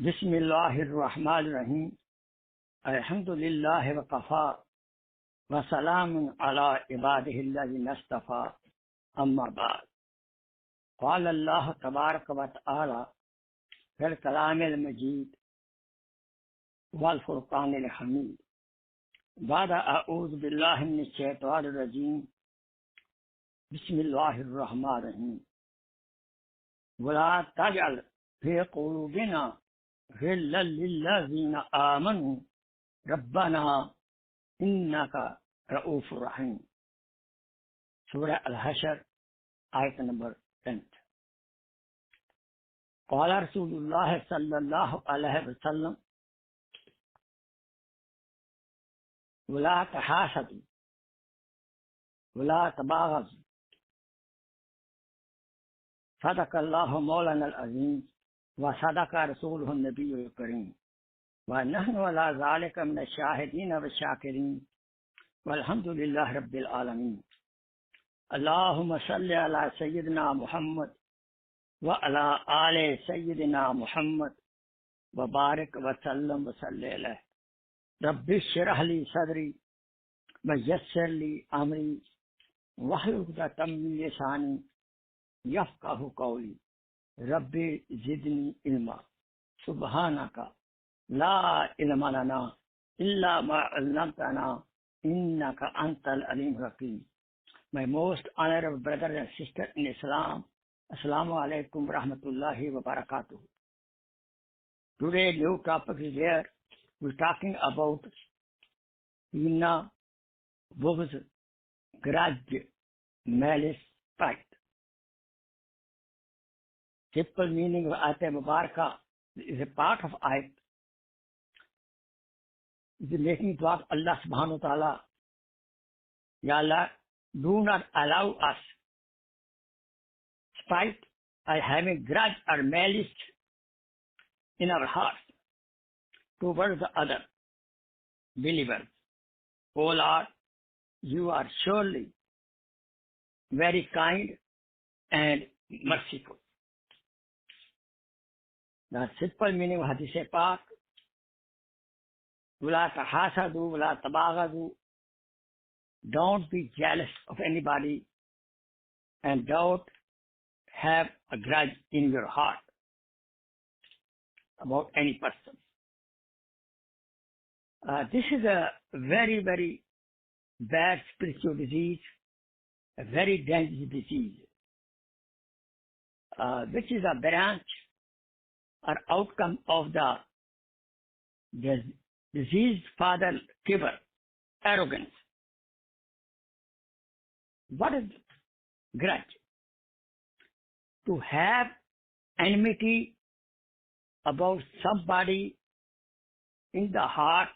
بسم اللہ الرحمن الرحیم الحمد للہ وقفا وسلام علی عبادہ الذین اصطفى اما بعد قال اللہ تبارک و تعالی فی الکلام المجید والفرقان الحمید بعد اعوذ باللہ من الشیطان الرجیم بسم اللہ الرحمن الرحیم ولا تجعل فی قلوبنا غلا للذین آمنوا ربنا انک رؤوف رحیم. سورہ الحشر آیت نمبر 10. قال رسول اللہ صلی اللہ علیہ وسلم ولا تحاسدوا ولا تباغضوا صدق اللہ مولانا العظیم وصدق رسولہ النبی الکریم ونحن علی ذلک من الشاہدین والشاکرین والحمد للہ رب العالمین. اللہم صلی علی سیدنا محمد وعلی آل سیدنا محمد وبارک وسلم وصلی علیہ. رب اشرح لی صدری ویسر لی امری واحلل عقدۃ من لسانی یفقہوا قولی. رب زدنی علما سبحانک لا علم لنا الا ما علمتنا انک انت العلیم الحکیم. My most honorable brothers and sisters in Islam, Assalamu alaikum rahmatullahi wa barakatuh. Today new topic is here. We're talking about Hina, Bughz, grudge, malice, spite. Simple meaning of Ayat Mubarakah is a part of Ayat. It is making dua of Allah subhanahu wa ta'ala. Ya Allah, do not allow us spite or having grudge or malice in our hearts towards the other believers. O Lord, you are surely very kind and merciful. The simple meaning of Hadith Pak, وَلَا تَحَاسَدُوا وَلَا تَبَاغَضُوا, don't be jealous of anybody and don't have a grudge in your heart about any person. This is a very, very bad spiritual disease, a very dangerous disease, which is a branch or outcome of the diseased father kibr, arrogance. What is grudge? To have enmity about somebody in the heart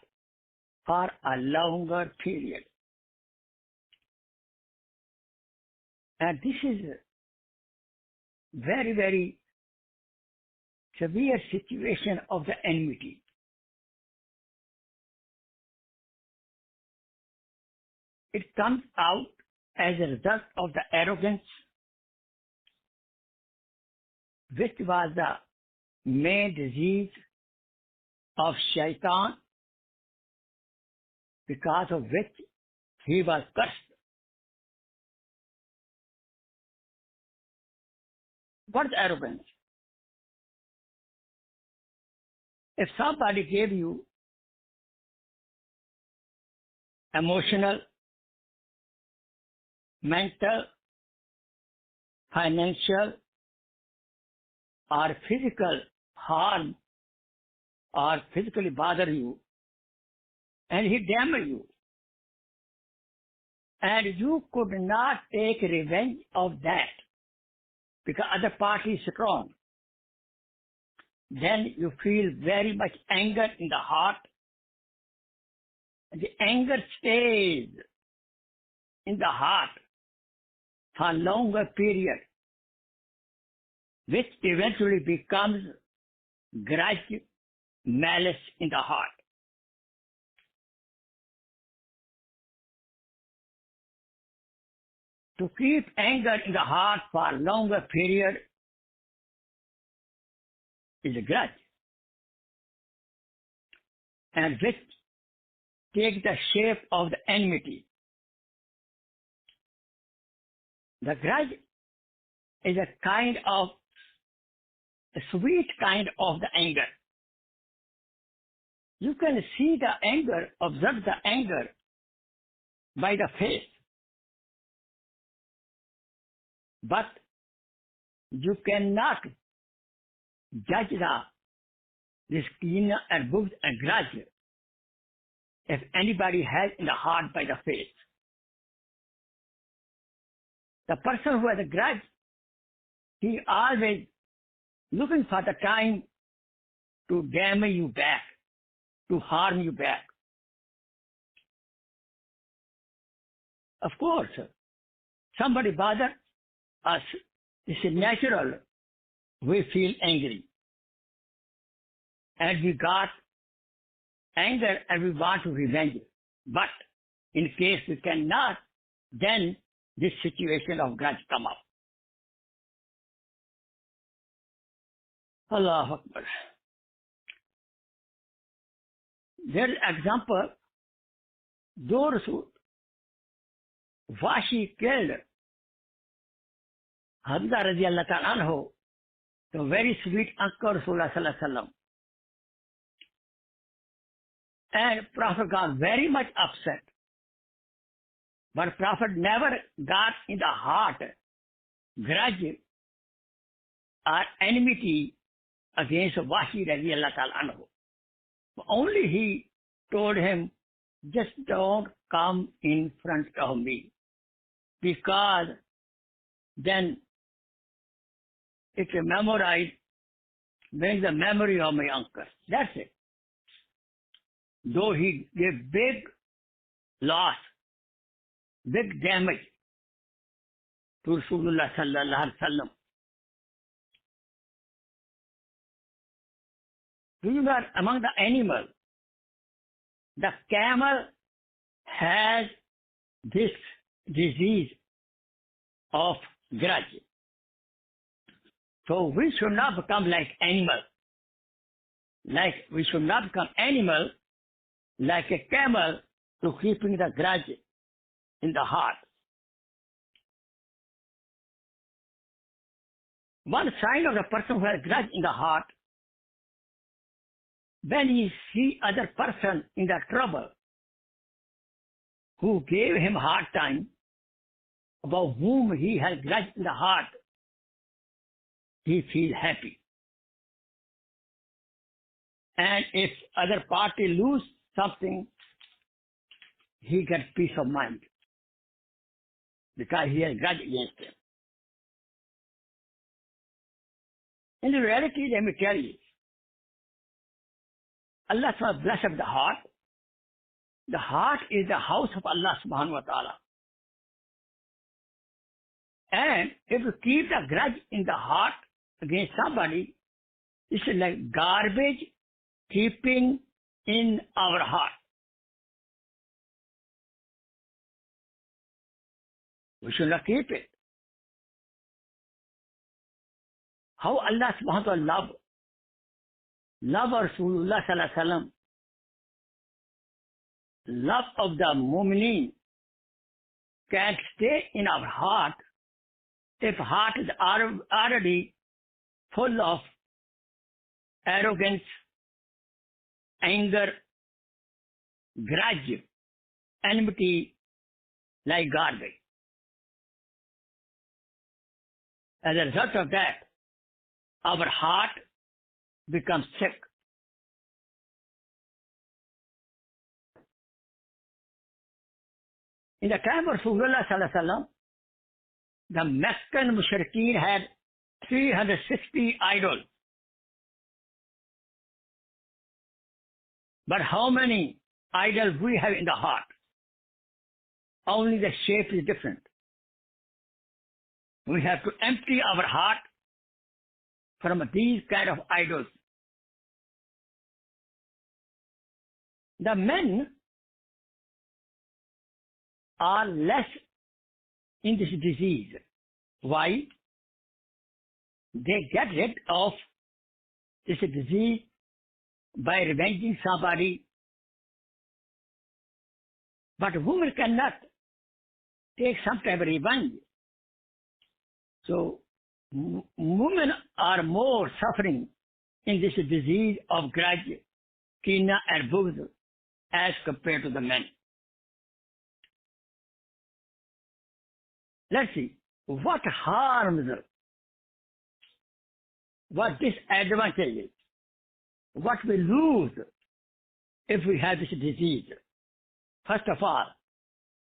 for a longer period. And this is a very, very severe situation of the enmity. It comes out as a result of the arrogance, which was the main disease of Shaitan, because of which he was cursed. What is arrogance? If somebody gave you emotional, mental, financial, or physical harm, or physically bother you, and he damaged you, and you could not take revenge of that because other party is strong, then you feel very much anger in the heart, and the anger stays in the heart for a longer period, which eventually becomes grudge, malice in the heart. To keep anger in the heart for a longer period is a grudge. and which take the shape of the enmity. The grudge is a sweet kind of the anger. You can see the anger, observe the anger by the face. But you cannot judge this keen and bughd and grudge if anybody has in the heart by the face. The person who has a grudge, he always looking for the time to damage you back, to harm you back. Of course, somebody bothers us. This is natural. We feel angry. And we got anger and we want to revenge it. But in case we cannot, then this situation of grudge come up. Allahu Akbar. There is example, those who Washi killed Hamza radiallahu ta'ala anhu, the very sweet uncle Rasulullah sallallahu alaihi wasallam. And Prophet got very much upset. But Prophet never got in the heart grudge or enmity against Washi radiallahu ta'ala anhu. Only he told him, just don't come in front of me, because then it brings the memory of my uncle. That's it. Though he gave big loss, big damage to Rasulullah sallallahu alaihi wasallam. These are among the animals. The camel has this disease of grudge. So we should not become like animals. We should not become animal like a camel to keeping the grudge in the heart. One sign of the person who has grudge in the heart, when he see other person in the trouble who gave him hard time, about whom he has grudge in the heart, he feels happy. And if other party lose something, he gets peace of mind because he has grudge against him. In reality, let me tell you, Allah subhanahu blessed the heart. The heart is the house of Allah subhanahu wa ta'ala. And if you keep the grudge in the heart against somebody, it's like garbage keeping in our heart. We should not keep it. How Allah subhanahu wa ta'ala love Rasulullah sallallahu alaihi wasallam, love of the mu'mineen can stay in our heart if heart is already full of arrogance, anger, grudge, enmity, like garbage. As a result of that, our heart becomes sick. In the time of Rasulullah sallallahu alaihi wasallam, the Meccan Mushrikeen had 360 idols. But how many idols we have in the heart? Only the shape is different. We have to empty our heart from these kind of idols. The men are less in this disease. Why? They get rid of this disease by revenging somebody But women cannot take some type of revenge. So women are more suffering in this disease of grudge, kina and bughd as compared to the men. Let's see what harms, what disadvantages, what we lose if we have this disease. First of all,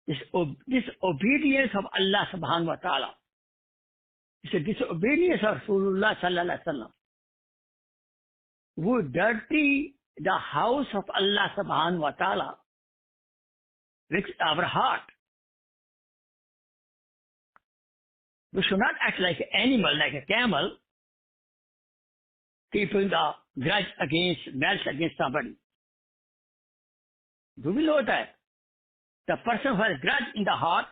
disobedience of Allah subhanahu wa ta'ala. It's a disobedience of Rasulullah sallallahu alaihi wasallam. We dirty the house of Allah subhanahu wa ta'ala with our heart. We should not act like an animal, like a camel, keeping the grudge malice against somebody. Do we know that the person who has grudge in the heart,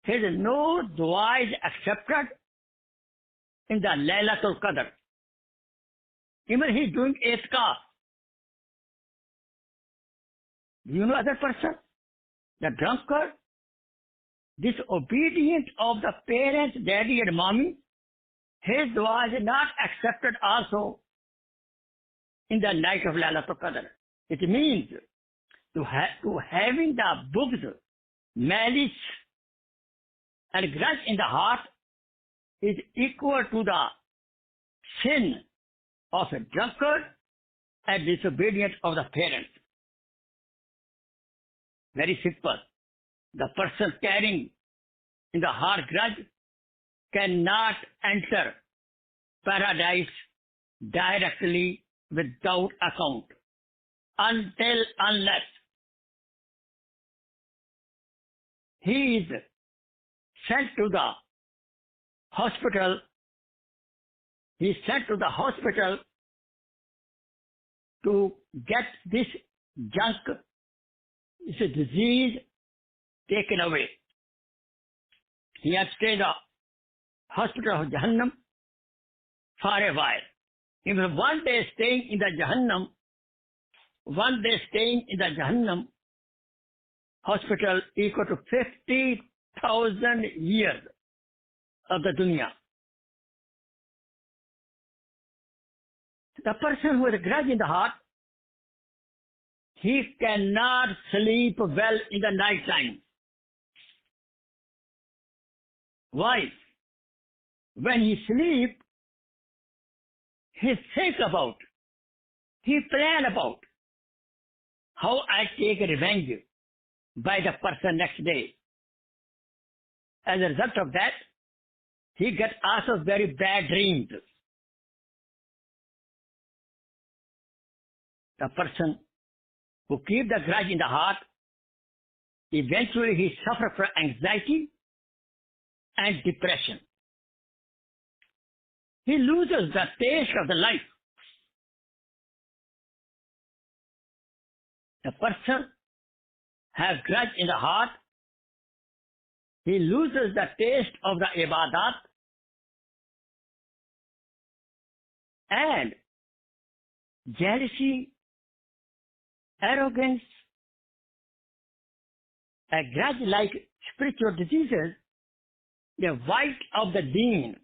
his no dua is accepted in the Laylatul Qadr. Even he is doing itikaf. Do you know other person? The drunkard, disobedient of the parents, daddy and mommy, his dua is not accepted also in the night of Laylatul Qadr. It means to having the bughd, malice and grudge in the heart is equal to the sin of a drunkard and disobedience of the parents. Very simple. The person carrying in the heart grudge cannot enter paradise directly without account unless he is sent to the hospital. He is sent to the hospital to get this junk, it's a disease, taken away. He has stayed in the hospital of Jahannam for a while. If one day staying in the Jahannam hospital equal to 50,000 years of the dunya. The person who has a grudge in the heart, he cannot sleep well in the night time. Why? When he sleeps, he thinks about, he plans about how I take revenge by the person next day. As a result of that, he gets also very bad dreams. The person who keeps the grudge in the heart, eventually he suffers from anxiety and depression. He loses the taste of the life. The person has grudge in the heart, he loses the taste of the ibadat and jealousy, arrogance, a grudge like spiritual diseases, the white of the deen,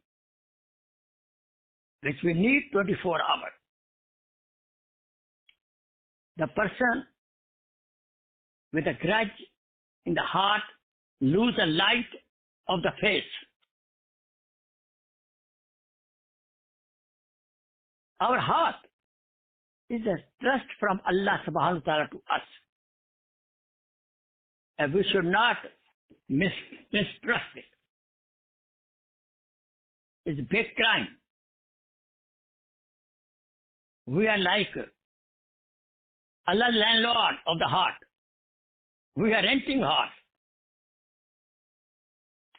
which we need 24 hours. The person with a grudge in the heart lose the light of the face. Our heart is a trust from Allah subhanahu wa ta'ala to us. And we should not mistrust it. It's a big crime. We are like Allah's landlord of the heart. We are renting heart.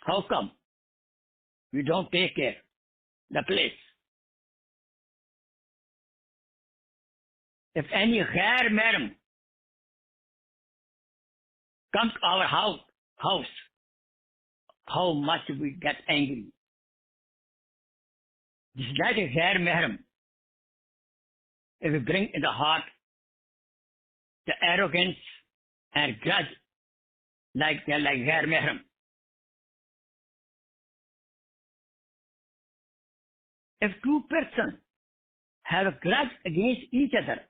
How come we don't take care the place? If any ghair mahram comes to our house, how much we get angry. This is like a ghair mahram. If we bring in the heart the arrogance, and grudge like ghair mahram. If two persons have a grudge against each other,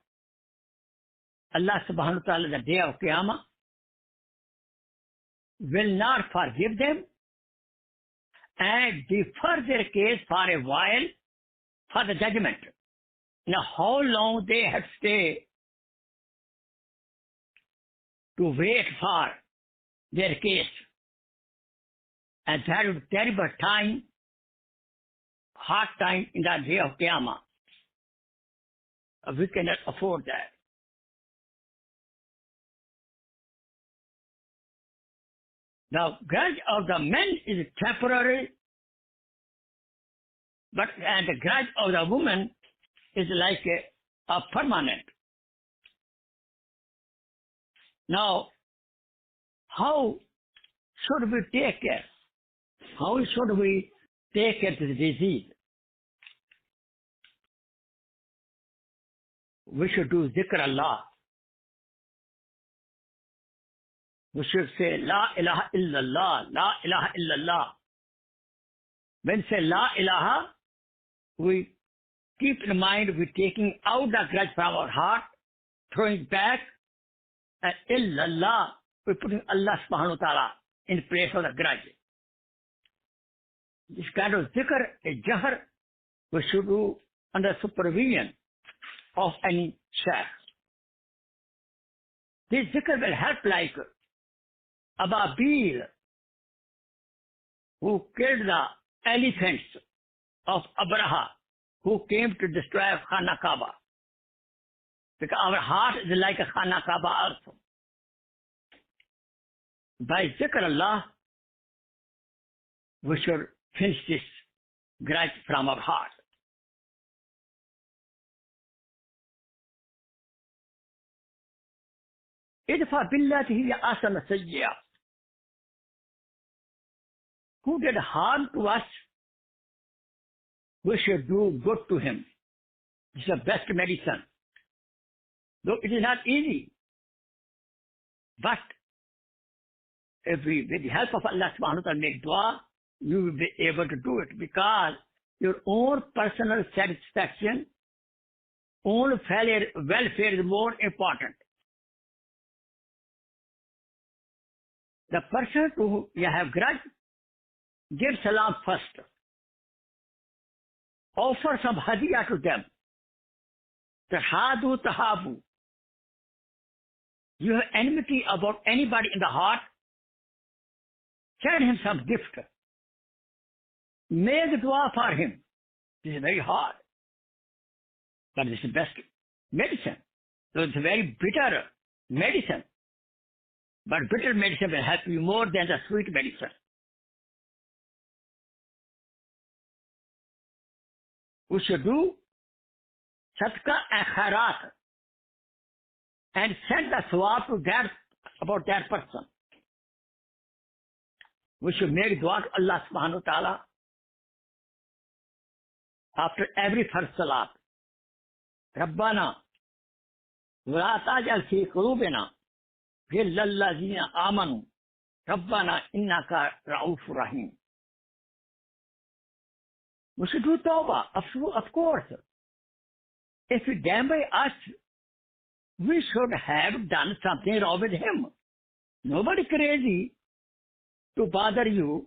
Allah subhanahu wa ta'ala, the day of Qiyamah, will not forgive them and defer their case for a while for the judgment. Now, how long they have to stay to wait for their case? And that is a terrible time, hard time in the day of Qiyamah. We cannot afford that. The grudge of the men is temporary, and the grudge of the woman is like a permanent. Now, how should we take care? How should we take care of the disease? We should do zikr Allah. We should say, La ilaha illallah, La ilaha illallah. When we say La ilaha, we keep in mind we're taking out the grudge from our heart, throwing it back, and illallah, we're putting Allah subhanahu wa ta'ala in place of the grudge. This kind of zikr, a jahr, we should do under supervision of any sheikh. This zikr will help like Ababil, who killed the elephants of Abraha, who came to destroy Khana Kaaba. Because our heart is like a Khana Kaaba also. By zikr Allah, we should finish this grudge from our heart. Idfa billati hiya ahsanu sayyi'ah. Who did harm to us, we should do good to him. This is the best medicine. Though it is not easy, but if we, with the help of Allah subhanahu wa ta'ala, make dua, you will be able to do it, because your own personal satisfaction, own welfare is more important. The person to whom you have grudge, give salam first. Offer some hadiyah to them. Tahadu tahabu. You have enmity about anybody in the heart, send him some gift. Make dua for him. This is very hard, but this is the best medicine. So it's a very bitter medicine. But bitter medicine will help you more than the sweet medicine. We should do sadaqah and khairat and send the sawab to that, about that person. We should make dua to Allah subhanahu wa ta'ala after every first salat. Rabbana, wa la taj'al fi qulubina ghilla allazina amanu. Rabbana innaka ra'ufur rahim. We should do tawbah, of course. If he damn us, we should have done something wrong with him. Nobody crazy to bother you.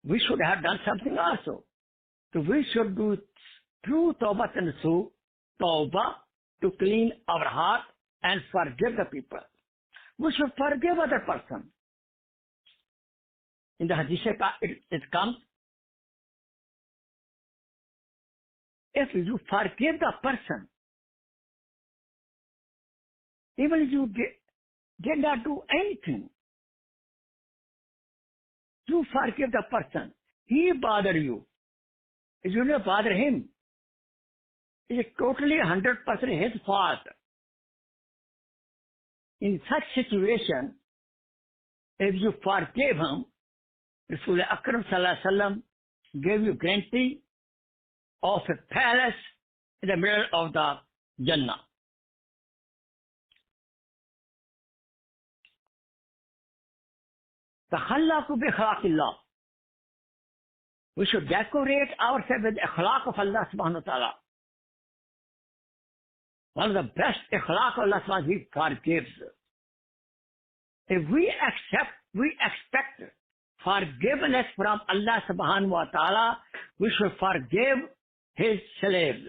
We should have done something also. So we should do true tawbah and tawbah to clean our heart and forgive the people. We should forgive other person. In the hadith it comes, if you forgive the person, even if you did not do anything, you forgive the person. He bother you. You don't bother him. It is totally 100% his fault. In such situation, if you forgive him, Rasulullah Akram Sallallahu Alaihi Wasallam gave you guarantee of a palace in the middle of the Jannah. تخلقوا بأخلاق الله. We should decorate ourselves with akhlaq of Allah subhanahu wa ta'ala. One of the best akhlaq of Allah subhanahu wa ta'ala, He forgives. If we expect forgiveness from Allah subhanahu wa ta'ala, we should forgive His slaves.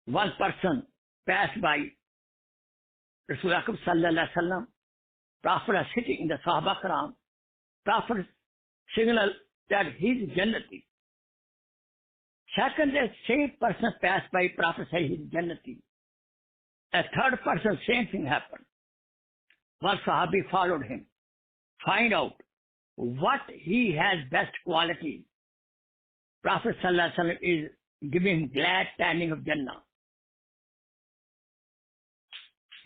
One person passed by Rasulullah sallallahu alaihi wasallam. Prophet was sitting in the Sahaba Karam. Prophet signaled that he is Jannati. Second, the same person passed by. Prophet said he is Jannati. A third person, same thing happened. One Sahabi followed him. Find out what he has best quality. Prophet sallallahu alaihi wasallam is giving him glad tidings of Jannah.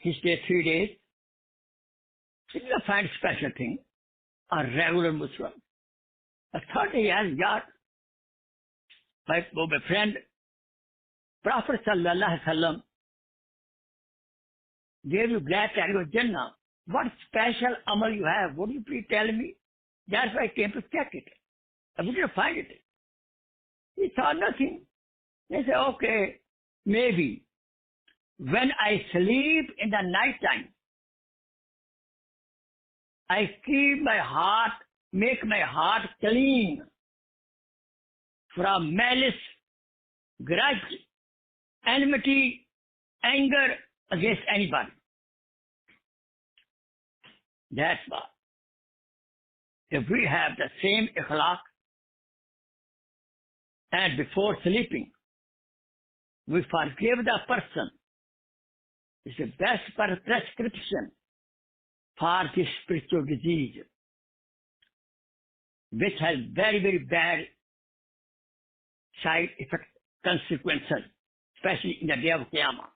He stayed 3 days. He didn't find special thing. A regular Muslim. A third day he asked, "Yar, my friend, Prophet sallallahu alaihi wasallam gave you glad tidings of Jannah. What special amal you have? Would you please tell me? That's why I came to check it. I didn't find it." He saw nothing. They said, "Okay, maybe. When I sleep in the night time, I keep my heart, make my heart clean from malice, grudge, enmity, anger against anybody." That's why. If we have the same akhlaq and before sleeping, we forgive the person, it's the best prescription for this spiritual disease, which has very, very bad side effect consequences, especially in the day of Qiyamah.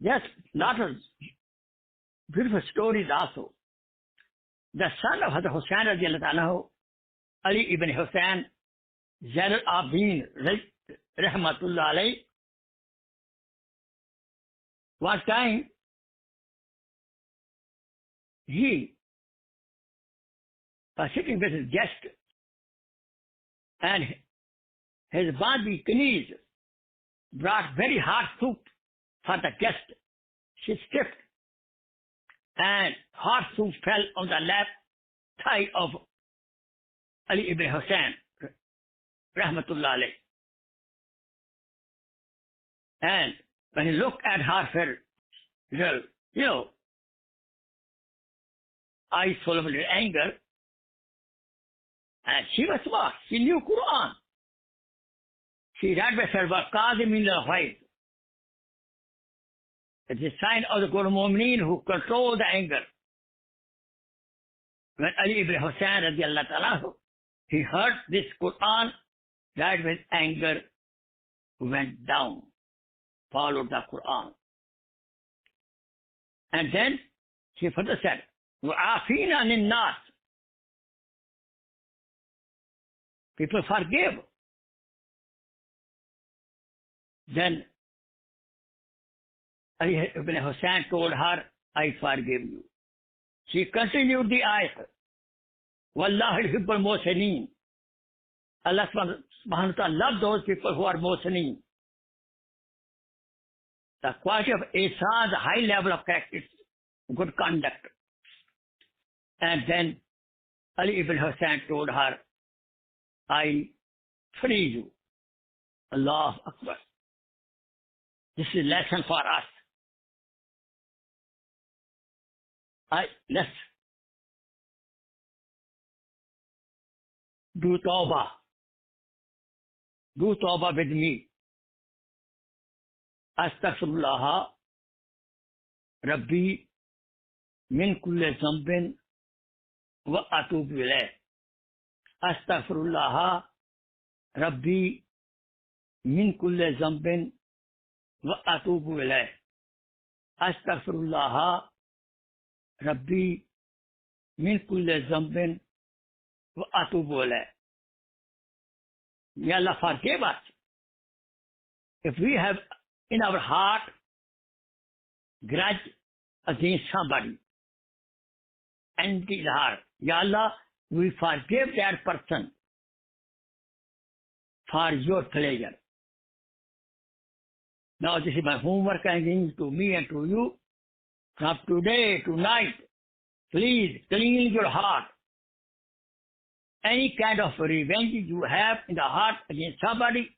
Yes, lot of beautiful stories also. The son of Hazrat Hussain radiallahu anhu, Ali ibn Hussain, Zain al-Abidin rahmatullah alayh, one time he was sitting with his guest and his bandi knees brought very hard soup for the guest. She skipped and hot soup fell on the left thigh of Ali ibn Hussain rahmatullah alayh. And when he looked at her, eyes full of anger, and she was smart. She knew Quran. She read by her, وَقَاذِمِينَ الْغَيْظَ. It's a sign of the good mu'mineen who control the anger. When Ali ibn Hussain radiallahu ta'ala, he heard this Quran, that with anger went down, followed the Quran. And then she further said, وَعَافِينَ عَنِ النَّاسِ. People forgive. Then Ali ibn Hussain told her, I forgive you. She continued the ayat. Wallahu yuhibbul muhsinin. Allah subhanahu wa ta'ala loves those people who are muhsinin. The quality of ihsan, the high level of character, good conduct. And then Ali ibn Hussain told her, I free you. Allahu Akbar. This is a lesson for us. Let's do tawbah. Do tawbah with me. Astaghfirullah Rabbi min kulli zambin wa atubu ilayh. Astaghfirullah Rabbi min kulli zambin wa atubu ilayh. Astaghfirullah Rabbi min kulli zambin wa atubu ilayh. May Allah forgive us If we have in our heart grudge against somebody, enmity in the heart, Ya Allah, we forgive that person for your pleasure. Now this is my homework again to me and to you. From today, tonight, please clean your heart. Any kind of revenge you have in the heart against somebody,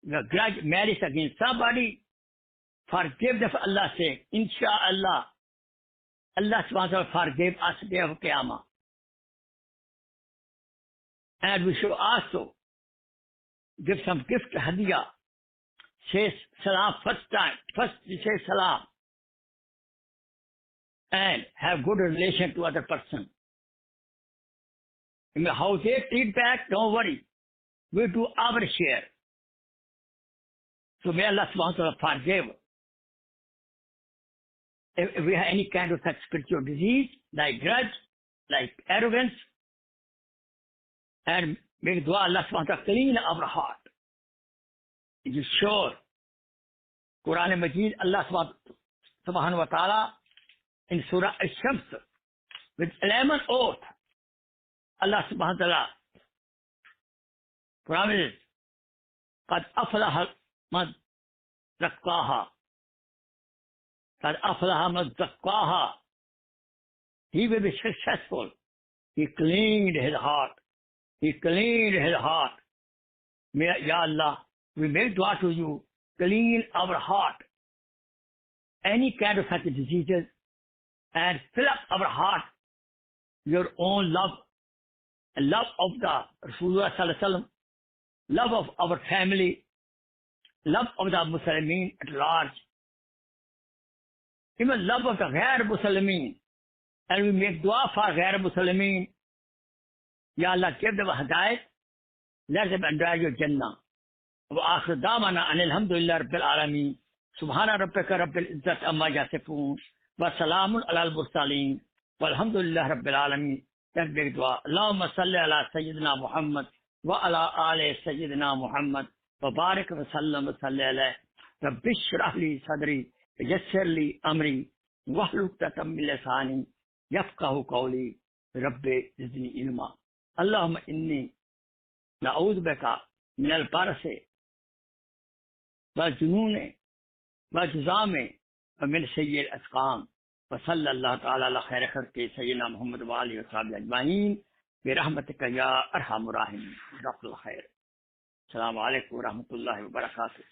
the grudge, malice against somebody, forgive them for Allah's sake. Insha'Allah, Allah subhanahu wa ta'ala forgive us day of Qiyamah. And we should also give some gift, hadiyah. Say salam first time. First we say salam. And have good relation to other person. How they treat back, don't worry. We do our share. So may Allah subhanahu wa ta'ala forgive. If we have any kind of such spiritual disease, like grudge, like arrogance, and make dua Allah subhanahu wa ta'ala clean our heart. It is sure. Quran Majid, Allah subhanahu wa ta'ala in Surah Al-Shams, with 11 oath, Allah subhanahu wa ta'ala promises, قَدْ أَفْلَحَ مَنْ زَكَّاهَا قَدْ أَفْلَحَ مَنْ زَكَّاهَا. He will be successful. He cleaned his heart. He cleaned his heart. May, Ya Allah, we make dua to you, clean our heart. Any kind of such diseases, and fill up our heart, your own love, love of the Rasulullah sallallahu alaihi wasallam, love of our family, love of the Muslimin at large, even love of the Ghair Muslimin. And we make dua for Ghair Muslimin. Ya Allah, give them a hidayat, let them enjoy your Jannah. وآخر دعوانا أن الحمد لله رب العالمين سبحان ربك رب العزة عما يصفون وسلام على المرسلين والحمد لله رب العالمين. تكبير دعاء. اللهم صل على سيدنا محمد وعلى آل سيدنا محمد وبارك وسلم وصل عليه. رب اشرح لي صدري ويسر لي أمري واحلل عقدة من لساني يفقهوا قولي رب زدني علما. اللهم إني نعوذ بك من البرص والجنون والجذام ومن سيء الأسقام. وصلى الله تعالى على خير خلقه سيدنا محمد وآله وصحبه أجمعين برحمتك يا أرحم الراحمين. جزاك الله خير. السلام عليكم ورحمة الله وبركاته.